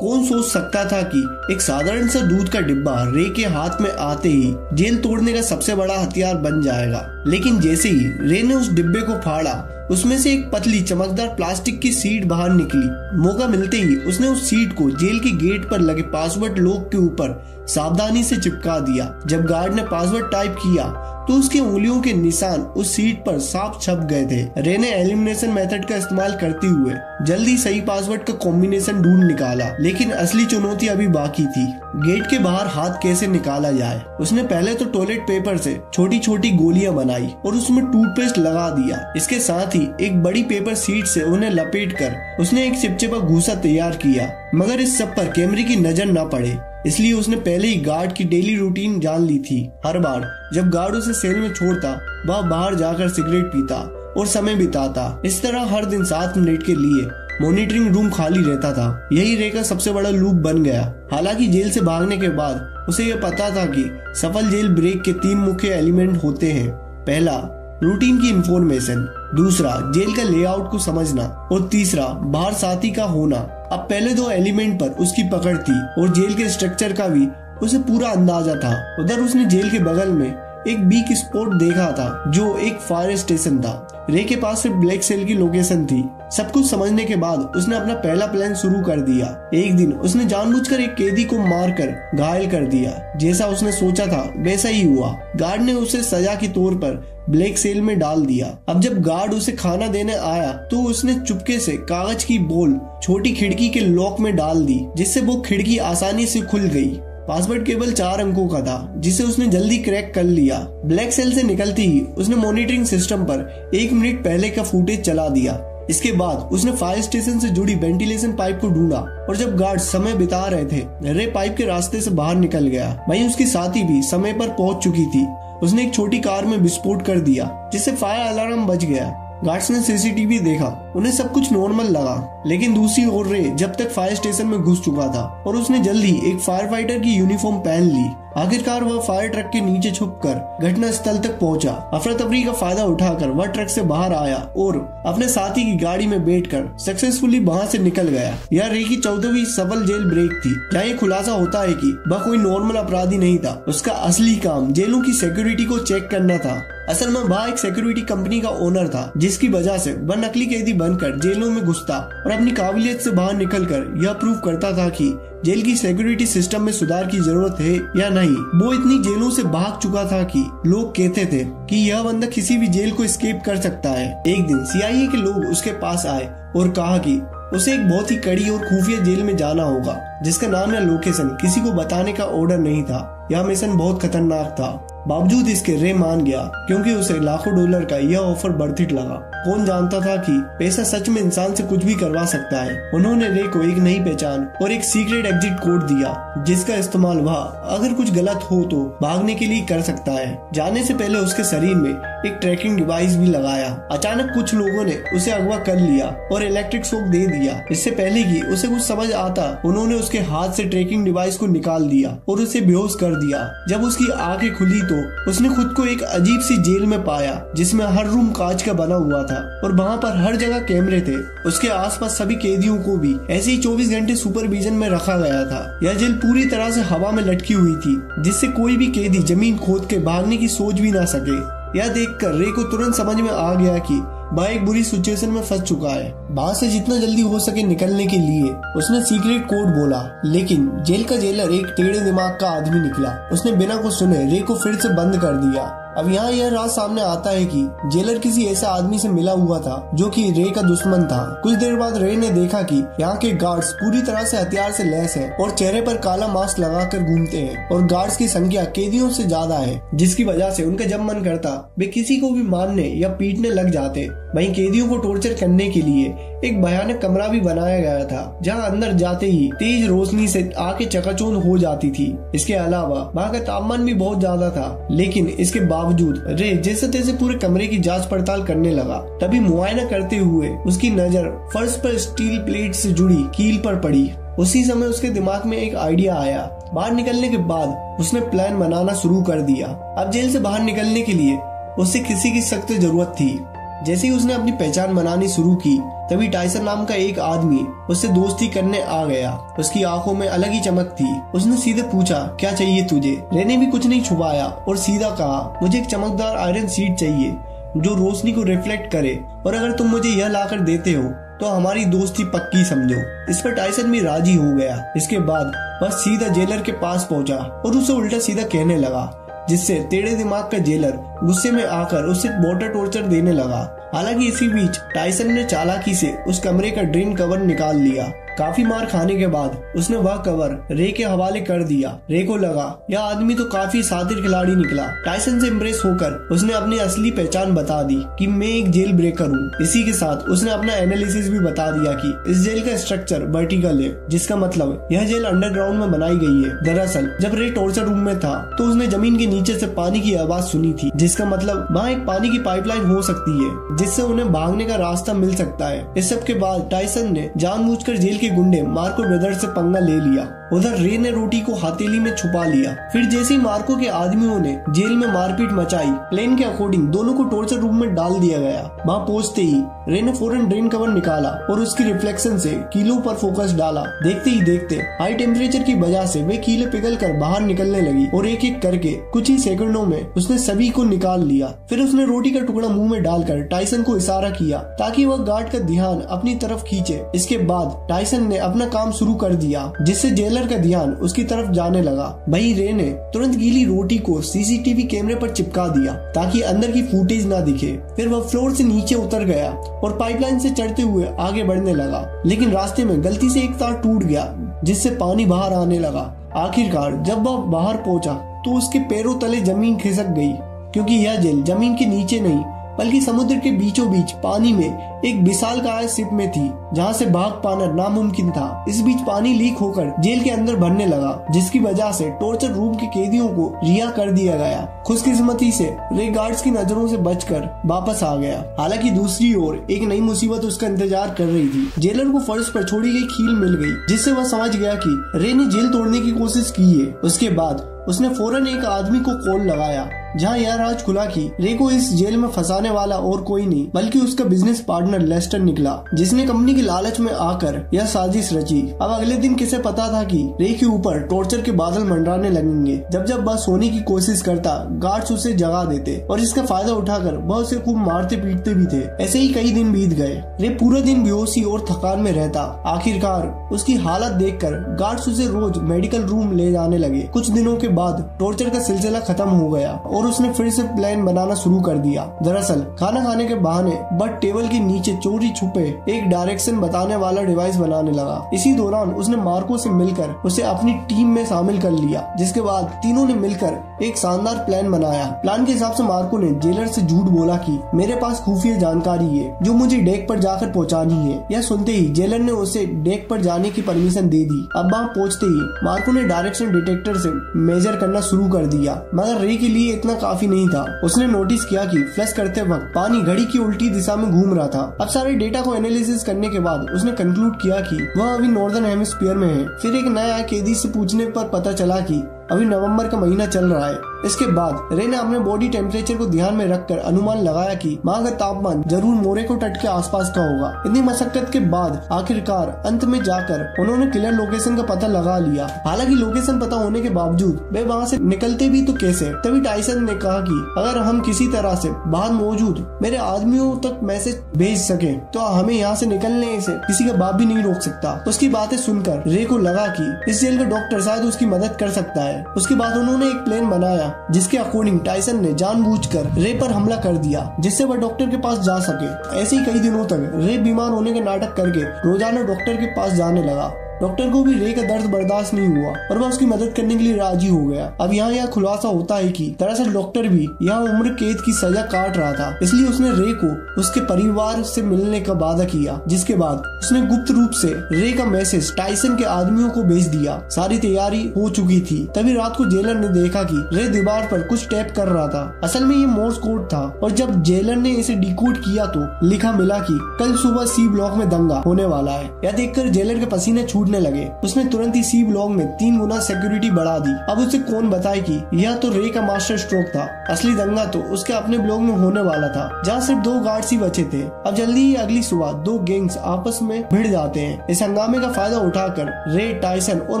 कौन सोच सकता था कि एक साधारण सा दूध का डिब्बा रे के हाथ में आते ही जेल तोड़ने का सबसे बड़ा हथियार बन जाएगा। लेकिन जैसे ही रे ने उस डिब्बे को फाड़ा, उसमें से एक पतली चमकदार प्लास्टिक की सीट बाहर निकली। मौका मिलते ही उसने उस सीट को जेल के गेट पर लगे पासवर्ड लॉक के ऊपर सावधानी से चिपका दिया। जब गार्ड ने पासवर्ड टाइप किया तो उसकी उंगलियों के निशान उस सीट पर साफ छप गए थे। रे ने एलिमिनेशन मेथड का इस्तेमाल करते हुए जल्दी सही पासवर्ड का कॉम्बिनेशन ढूंढ निकाला, लेकिन असली चुनौती अभी बाकी थी। गेट के बाहर हाथ कैसे निकाला जाए। उसने पहले तो टॉयलेट पेपर से छोटी छोटी गोलियां बनाई और उसमें टूथपेस्ट लगा दिया। इसके साथ ही एक बड़ी पेपर शीट से उन्हें लपेटकर उसने एक चिपचिपा घूसा तैयार किया, मगर इस सब पर कैमरे की नजर न पड़े, इसलिए उसने पहले ही गार्ड की डेली रूटीन जान ली थी। हर बार जब गार्ड उसे सेल में छोड़ता, वह बाहर जाकर सिगरेट पीता और समय बिताता। इस तरह हर दिन 7 मिनट के लिए मॉनिटरिंग रूम खाली रहता था। यही रे का सबसे बड़ा लूप बन गया। हालांकि जेल से भागने के बाद उसे यह पता था कि सफल जेल ब्रेक के 3 मुख्य एलिमेंट होते हैं। पहला, रूटीन की इंफॉर्मेशन, दूसरा जेल का लेआउट को समझना और तीसरा बाहर साथी का होना। अब पहले 2 एलिमेंट पर उसकी पकड़ थी और जेल के स्ट्रक्चर का भी उसे पूरा अंदाजा था। उधर उसने जेल के बगल में एक वीक स्पॉट देखा था जो एक फायर स्टेशन था। रे के पास सिर्फ ब्लैक सेल की लोकेशन थी। सब कुछ समझने के बाद उसने अपना पहला प्लान शुरू कर दिया। एक दिन उसने जानबूझकर एक कैदी को मारकर घायल कर दिया। जैसा उसने सोचा था वैसा ही हुआ। गार्ड ने उसे सजा के तौर पर ब्लैक सेल में डाल दिया। अब जब गार्ड उसे खाना देने आया तो उसने चुपके से कागज की बॉल छोटी खिड़की के लॉक में डाल दी, जिससे वो खिड़की आसानी से खुल गई। पासवर्ड केवल 4 अंकों का था, जिसे उसने जल्दी क्रैक कर लिया। ब्लैक सेल से निकलती ही उसने मॉनिटरिंग सिस्टम पर 1 मिनट पहले का फुटेज चला दिया। इसके बाद उसने फायर स्टेशन से जुड़ी वेंटिलेशन पाइप को ढूंढा और जब गार्ड समय बिता रहे थे, रे पाइप के रास्ते से बाहर निकल गया। वहीं उसकी साथी भी समय पर पहुंच चुकी थी। उसने एक छोटी कार में विस्फोट कर दिया, जिससे फायर अलार्म बज गया। गार्ड्स ने सीसीटीवी देखा, उन्हें सब कुछ नॉर्मल लगा। लेकिन दूसरी ओर रे जब तक फायर स्टेशन में घुस चुका था और उसने जल्दी एक फायर फाइटर की यूनिफॉर्म पहन ली। आखिरकार वह फायर ट्रक के नीचे छुपकर घटना स्थल तक पहुंचा। अफरा तफरी का फायदा उठाकर वह ट्रक से बाहर आया और अपने साथी की गाड़ी में बैठकर सक्सेसफुली वहां से निकल गया। यह रे की 14वीं सफल जेल ब्रेक थी, जहाँ ये खुलासा होता है कि वह कोई नॉर्मल अपराधी नहीं था। उसका असली काम जेलों की सिक्योरिटी को चेक करना था। असल में वह एक सिक्योरिटी कंपनी का ओनर था, जिसकी वजह से वह नकली कैदी बनकर जेलों में घुसता और अपनी काबिलियत से बाहर निकलकर यह प्रूव करता था कि जेल की सिक्योरिटी सिस्टम में सुधार की जरूरत है या नहीं। वो इतनी जेलों से भाग चुका था कि लोग कहते थे कि यह बंदा किसी भी जेल को एस्केप कर सकता है। एक दिन CIA के लोग उसके पास आए और कहा कि उसे एक बहुत ही कड़ी और खुफिया जेल में जाना होगा, जिसका नाम या लोकेशन किसी को बताने का ऑर्डर नहीं था। यह मिशन बहुत खतरनाक था। बावजूद इसके रे मान गया, क्योंकि उसे लाखों डॉलर का यह ऑफर वर्थ इट लगा। कौन जानता था कि पैसा सच में इंसान से कुछ भी करवा सकता है। उन्होंने रे को एक नई पहचान और एक सीक्रेट एग्जिट कोड दिया, जिसका इस्तेमाल वह अगर कुछ गलत हो तो भागने के लिए कर सकता है। जाने से पहले उसके शरीर में एक ट्रैकिंग डिवाइस भी लगाया। अचानक कुछ लोगों ने उसे अगवा कर लिया और इलेक्ट्रिक शॉक दे दिया। इससे पहले कि उसे कुछ समझ आता, उन्होंने उसके हाथ से ट्रैकिंग डिवाइस को निकाल दिया और उसे बेहोश कर दिया। जब उसकी आंखें खुली तो उसने खुद को एक अजीब सी जेल में पाया, जिसमें हर रूम कांच का बना हुआ था और वहाँ पर हर जगह कैमरे थे। उसके आसपास सभी कैदियों को भी ऐसे ही 24 घंटे सुपरविजन में रखा गया था। यह जेल पूरी तरह से हवा में लटकी हुई थी, जिससे कोई भी कैदी जमीन खोद के भागने की सोच भी ना सके। यह देखकर रे को तुरंत समझ में आ गया कि वह एक बुरी सिचुएशन में फंस चुका है। वहां से जितना जल्दी हो सके निकलने के लिए उसने सीक्रेट कोड बोला, लेकिन जेल का जेलर एक टेढ़े दिमाग का आदमी निकला। उसने बिना कुछ सुने रे को फिर से बंद कर दिया। अब यहाँ यह राज सामने आता है कि जेलर किसी ऐसे आदमी से मिला हुआ था जो कि रे का दुश्मन था। कुछ देर बाद रे ने देखा कि यहाँ के गार्ड्स पूरी तरह से हथियार से लैस हैं और चेहरे पर काला मास्क लगाकर घूमते हैं और गार्ड्स की संख्या कैदियों से ज्यादा है, जिसकी वजह से उनका जब मन करता वे किसी को भी मारने या पीटने लग जाते। वहीं कैदियों को टॉर्चर करने के लिए एक भयानक कमरा भी बनाया गया था, जहाँ अंदर जाते ही तेज रोशनी से आंखें चकाचौंध हो जाती थी। इसके अलावा वहाँ का तापमान भी बहुत ज्यादा था, लेकिन इसके बावजूद रे जैसे तैसे पूरे कमरे की जांच पड़ताल करने लगा। तभी मुआयना करते हुए उसकी नजर फर्श पर स्टील प्लेट से जुड़ी कील पर पड़ी। उसी समय उसके दिमाग में एक आइडिया आया। बाहर निकलने के बाद उसने प्लान बनाना शुरू कर दिया। अब जेल से बाहर निकलने के लिए उसे किसी की सख्त जरूरत थी। जैसे ही उसने अपनी पहचान बनानी शुरू की तभी टाइसन नाम का एक आदमी उससे दोस्ती करने आ गया। उसकी आंखों में अलग ही चमक थी। उसने सीधे पूछा, क्या चाहिए तुझे? रे ने भी कुछ नहीं छुपाया और सीधा कहा, मुझे एक चमकदार आयरन सीट चाहिए जो रोशनी को रिफ्लेक्ट करे, और अगर तुम मुझे यह लाकर देते हो तो हमारी दोस्ती पक्की समझो। इस पर टाइसन भी राजी हो गया। इसके बाद वह सीधा जेलर के पास पहुंचा और उसे उल्टा सीधा कहने लगा, जिससे टेढ़े दिमाग का जेलर गुस्से में आकर उसे वाटर टॉर्चर देने लगा। हालांकि इसी बीच टाइसन ने चालाकी से उस कमरे का ड्रेन कवर निकाल लिया। काफी मार खाने के बाद उसने वह कवर रे के हवाले कर दिया। रे को लगा यह आदमी तो काफी शातिर खिलाड़ी निकला। टाइसन से इम्प्रेस होकर उसने अपनी असली पहचान बता दी कि मैं एक जेल ब्रेकर हूँ। इसी के साथ उसने अपना एनालिसिस भी बता दिया कि इस जेल का स्ट्रक्चर वर्टिकल है, जिसका मतलब यह जेल अंडरग्राउंड में बनाई गई है। दरअसल जब रे टॉर्चर रूम में था तो उसने जमीन के नीचे से पानी की आवाज सुनी थी, जिसका मतलब वहाँ एक पानी की पाइपलाइन हो सकती है जिससे उन्हें भागने का रास्ता मिल सकता है। इस सब के बाद टाइसन ने जानबूझकर जेल के गुंडे मार्को ब्रदर्स से पंगा ले लिया। उधर रे ने रोटी को हथेली में छुपा लिया। फिर जैसे ही मार्को के आदमियों ने जेल में मारपीट मचाई, प्लान के अकॉर्डिंग दोनों को टॉर्चर रूम में डाल दिया गया। वहाँ पहुंचते ही रे ने फौरन ड्रेन कवर निकाला और उसकी रिफ्लेक्शन से कीलों पर फोकस डाला। देखते ही देखते हाई टेम्परेचर की वजह से वे कीले पिघल कर बाहर निकलने लगी और एक एक करके कुछ ही सेकंडों में उसने सभी को निकाल लिया। फिर उसने रोटी का टुकड़ा मुंह में डालकर टाइसन को इशारा किया ताकि वह गार्ड का ध्यान अपनी तरफ खींचे। इसके बाद टाइसन ने अपना काम शुरू कर दिया, जिससे जेलर का ध्यान उसकी तरफ जाने लगा। वहीं रे ने तुरंत गीली रोटी को सीसीटीवी कैमरे पर चिपका दिया ताकि अंदर की फुटेज ना दिखे। फिर वह फ्लोर से नीचे उतर गया और पाइपलाइन से चढ़ते हुए आगे बढ़ने लगा, लेकिन रास्ते में गलती से एक तार टूट गया जिससे पानी बाहर आने लगा। आखिरकार जब वह बाहर पहुंचा तो उसके पैरों तले जमीन खिसक गई, क्योंकि यह जेल जमीन के नीचे नहीं बल्कि समुद्र के बीचों बीच पानी में एक विशालकाय शिप में थी, जहां से भाग पाना नामुमकिन था। इस बीच पानी लीक होकर जेल के अंदर भरने लगा, जिसकी वजह से टॉर्चर रूम के कैदियों को रिहा कर दिया गया। खुशकिस्मती से रे गार्ड्स की नजरों से बचकर वापस आ गया। हालांकि दूसरी ओर एक नई मुसीबत उसका इंतजार कर रही थी। जेलर को फर्श पर छोड़ी गई कील मिल गई, जिससे वह समझ गया कि रे ने जेल तोड़ने की कोशिश की है। उसके बाद उसने फौरन एक आदमी को कॉल लगाया, जहां यह राज खुला कि रे को इस जेल में फंसाने वाला और कोई नहीं बल्कि उसका बिजनेस पार्टनर लेस्टर निकला, जिसने कंपनी की लालच में आकर यह साजिश रची। अब अगले दिन किसे पता था कि रे के ऊपर टॉर्चर के बादल मंडराने लगेंगे। जब जब वह सोने की कोशिश करता, गार्ड्स उसे जगा देते और इसका फायदा उठाकर वह उसे खूब मारते पीटते भी थे। ऐसे ही कई दिन बीत गए। रे पूरा दिन बेहोशी और थकान में रहता। आखिरकार उसकी हालत देखकर गार्ड्स उसे रोज मेडिकल रूम ले जाने लगे। कुछ दिनों के बाद टॉर्चर का सिलसिला खत्म हो गया और उसने फिर से प्लान बनाना शुरू कर दिया। दरअसल खाना खाने के बहाने बट टेबल के नीचे चोरी छुपे एक डायरेक्शन बताने वाला डिवाइस बनाने लगा। इसी दौरान उसने मार्को से मिलकर उसे अपनी टीम में शामिल कर लिया, जिसके बाद तीनों ने मिलकर एक शानदार प्लान बनाया। प्लान के हिसाब से मार्को ने जेलर से झूठ बोला कि मेरे पास खुफिया जानकारी है जो मुझे डेक पर जाकर पहुंचानी है। यह सुनते ही जेलर ने उसे डेक पर जाने की परमिशन दे दी। अब वहाँ पहुँचते ही मार्को ने डायरेक्शन डिटेक्टर से मेजर करना शुरू कर दिया, मगर रे के लिए इतना काफी नहीं था। उसने नोटिस किया कि फ्लश करते वक्त पानी घड़ी की उल्टी दिशा में घूम रहा था। अब सारे डेटा को एनालिसिस करने के बाद उसने कंक्लूड किया कि वह अभी नॉर्दर्न हेमिस्फीयर में है। फिर एक नया कैदी से पूछने पर पता चला कि अभी नवंबर का महीना चल रहा है। इसके बाद रे ने अपने बॉडी टेम्परेचर को ध्यान में रखकर अनुमान लगाया कि वहाँ का तापमान जरूर मोरेको तट के आसपास का होगा। इतनी मशक्कत के बाद आखिरकार अंत में जाकर उन्होंने क्लियर लोकेशन का पता लगा लिया। हालांकि लोकेशन पता होने के बावजूद वे वहाँ से निकलते भी तो कैसे? तभी टाइसन ने कहा कि अगर हम किसी तरह से बाहर मौजूद मेरे आदमियों तक मैसेज भेज सके तो हमें यहाँ से निकलने से किसी का बाप भी नहीं रोक सकता। उसकी बातें सुनकर रे को लगा कि इस जेल का डॉक्टर शायद उसकी मदद कर सकता है। उसके बाद उन्होंने एक प्लान बनाया जिसके अकॉर्डिंग टाइसन ने जानबूझकर रे पर हमला कर दिया, जिससे वह डॉक्टर के पास जा सके। ऐसे ही कई दिनों तक रे बीमार होने के नाटक करके रोजाना डॉक्टर के पास जाने लगा। डॉक्टर को भी रे का दर्द बर्दाश्त नहीं हुआ और वह उसकी मदद करने के लिए राजी हो गया। अब यहाँ यह खुलासा होता है कि दरअसल डॉक्टर भी यहाँ उम्र कैद की सजा काट रहा था, इसलिए उसने रे को उसके परिवार से मिलने का वादा किया। जिसके बाद उसने गुप्त रूप से रे का मैसेज टाइसन के आदमियों को भेज दिया। सारी तैयारी हो चुकी थी। तभी रात को जेलर ने देखा कि रे दीवार पर कुछ टैप कर रहा था। असल में ये मोर्स कोड था और जब जेलर ने इसे डिकोड किया तो लिखा मिला कि कल सुबह सी ब्लॉक में दंगा होने वाला है। यह देखकर जेलर के पसीने छूट टूटने लगे। उसने तुरंत ही सी ब्लॉक में 3 गुना सिक्योरिटी बढ़ा दी। अब उसे कौन बताए कि यह तो रे का मास्टर स्ट्रोक था। असली दंगा तो उसके अपने ब्लॉक में होने वाला था, जहाँ सिर्फ 2 गार्ड्स ही बचे थे। अब जल्दी ही अगली सुबह 2 गैंग्स आपस में भिड़ जाते हैं। इस हंगामे का फायदा उठाकर रे, टाइसन और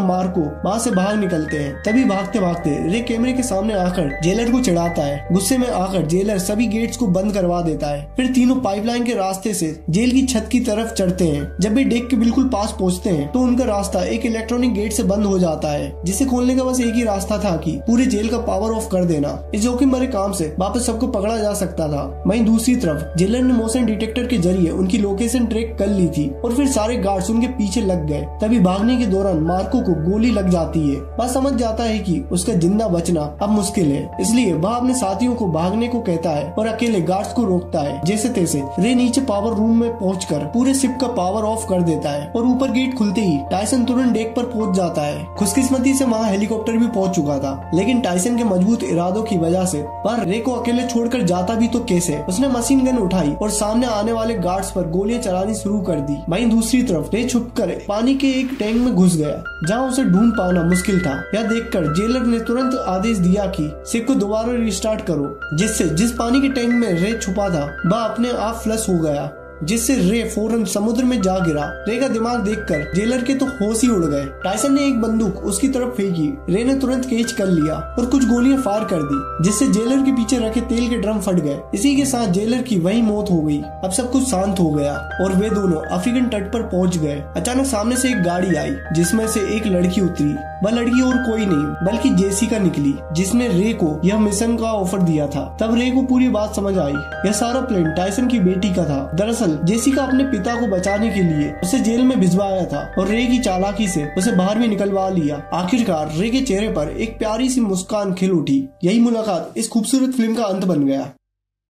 मार्को वहाँ से भाग निकलते हैं। तभी भागते भागते रे कैमरे के सामने आकर जेलर को चिढ़ाता है। गुस्से में आकर जेलर सभी गेट्स को बंद करवा देता है। फिर तीनों पाइपलाइन के रास्ते से जेल की छत की तरफ चढ़ते हैं। जब वे डेक के बिल्कुल पास पहुँचते हैं तो उनका रास्ता एक इलेक्ट्रॉनिक गेट से बंद हो जाता है, जिसे खोलने का बस एक ही रास्ता था कि पूरे जेल का पावर ऑफ कर देना। इस जोखिम भरे काम से वापस सबको पकड़ा जा सकता था। वहीं दूसरी तरफ जेलर ने मोशन डिटेक्टर के जरिए उनकी लोकेशन ट्रैक कर ली थी और फिर सारे गार्ड्स उनके पीछे लग गए। तभी भागने के दौरान मार्को को गोली लग जाती है। वह समझ जाता है कि उसका जिंदा बचना अब मुश्किल है, इसलिए वह अपने साथियों को भागने को कहता है और अकेले गार्ड्स को रोकता है। जैसे तैसे रे नीचे पावर रूम में पहुंचकर पूरे शिप का पावर ऑफ कर देता है और ऊपर गेट खुलते ही टाइसन तुरंत डेक पर पहुंच जाता है। खुशकिस्मती से वहाँ हेलीकॉप्टर भी पहुंच चुका था, लेकिन टाइसन के मजबूत इरादों की वजह से वह रे को अकेले छोड़कर जाता भी तो कैसे। उसने मशीन गन उठाई और सामने आने वाले गार्ड्स पर गोलियां चलानी शुरू कर दी। वहीं दूसरी तरफ रे छुपकर पानी के एक टैंक में घुस गया, जहां उसे ढूंढ पाना मुश्किल था। यह देखकर जेलर ने तुरंत आदेश दिया कि शिप को दोबारा रिस्टार्ट करो, जिससे जिस पानी के टैंक में रे छुपा था वह अपने आप फ्लश हो गया, जिससे रे फौरन समुद्र में जा गिरा। रे का दिमाग देखकर जेलर के तो होश ही उड़ गए। टाइसन ने एक बंदूक उसकी तरफ फेंकी। रे ने तुरंत कैच कर लिया और कुछ गोलियां फायर कर दी, जिससे जेलर के पीछे रखे तेल के ड्रम फट गए। इसी के साथ जेलर की वही मौत हो गई। अब सब कुछ शांत हो गया और वे दोनों अफ्रीकन तट पर पहुंच गए। अचानक सामने से एक गाड़ी आई, जिसमें से एक लड़की उतरी। वह लड़की और कोई नहीं बल्कि जेसिका निकली, जिसने रे को यह मिशन का ऑफर दिया था। तब रे को पूरी बात समझ आई। यह सारा प्लान टाइसन की बेटी का था। दरअसल जेसिका अपने पिता को बचाने के लिए उसे जेल में भिजवाया था और रे की चालाकी से उसे बाहर भी निकलवा लिया। आखिरकार रे के चेहरे पर एक प्यारी सी मुस्कान खिल उठी। यही मुलाकात इस खूबसूरत फिल्म का अंत बन गया।